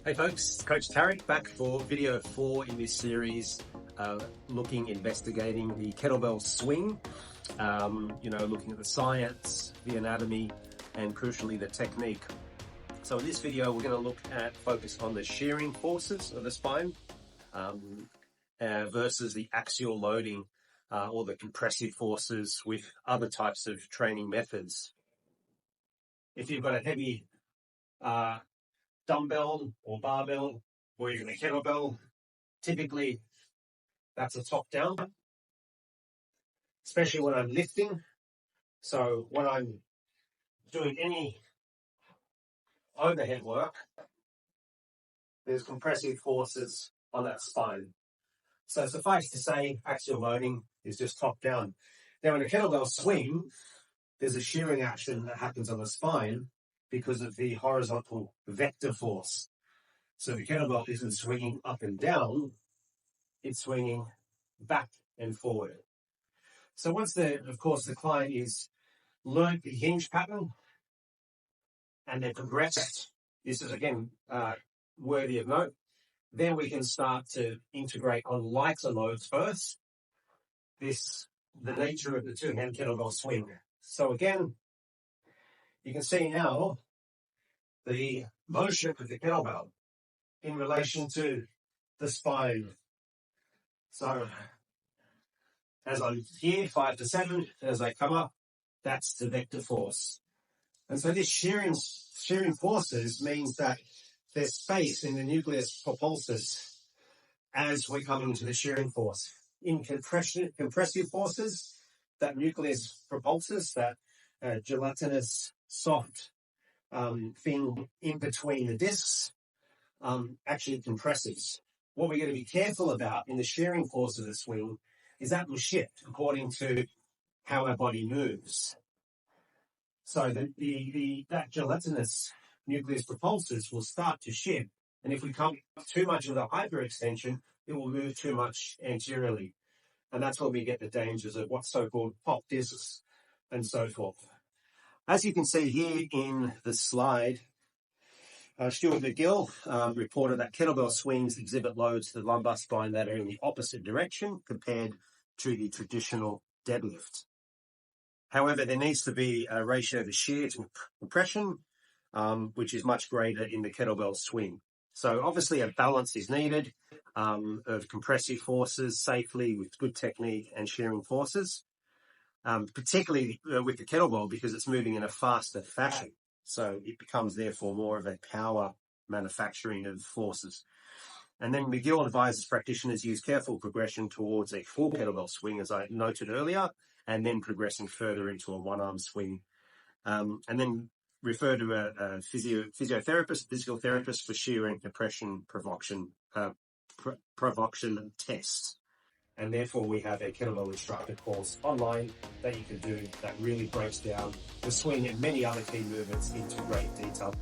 Hey folks, Coach Tarek back for video 4 in this series, investigating the kettlebell swing, looking at the science, the anatomy, and crucially the technique. So in this video, we're going to focus on the shearing forces of the spine versus the axial loading or the compressive forces with other types of training methods. If you've got a heavy dumbbell or barbell or even a kettlebell, typically that's a top down, especially when I'm lifting. So when I'm doing any overhead work, there's compressive forces on that spine. So suffice to say, axial loading is just top down. Now in a kettlebell swing, there's a shearing action that happens on the spine because of the horizontal vector force. So the kettlebell isn't swinging up and down, it's swinging back and forward. So once the client is learned the hinge pattern and they're progressed, this is again worthy of note, then we can start to integrate on lighter loads first, the nature of the two-hand kettlebell swing. So again, you can see now the motion of the kettlebell in relation to the spine. So as I'm here, 5 to 7, as I come up, that's the vector force. And so this shearing forces means that there's space in the nucleus propulsus as we come into the shearing force. In compressive forces, that nucleus propulsus, that gelatinous soft thing in between the discs, actually compresses. What we're going to be careful about in the shearing force of the swing is that will shift according to how our body moves. So that gelatinous nucleus propulsus will start to shift, and if we come too much of the hyperextension, it will move too much anteriorly. And that's when we get the dangers of what's so-called pop discs and so forth. As you can see here in the slide, Stuart McGill reported that kettlebell swings exhibit loads to the lumbar spine that are in the opposite direction compared to the traditional deadlift. However, there needs to be a ratio of shear to compression, which is much greater in the kettlebell swing. So obviously a balance is needed of compressive forces safely with good technique and shearing forces, particularly with the kettlebell because it's moving in a faster fashion. So it becomes therefore more of a power manufacturing of forces. And then McGill advises practitioners use careful progression towards a full kettlebell swing, as I noted earlier, and then progressing further into a one-arm swing. And then refer to a physiotherapist, physical therapist for shearing, compression, provocation tests. And therefore we have a Kettlebell Instructor course online that you can do that really breaks down the swing and many other key movements into great detail.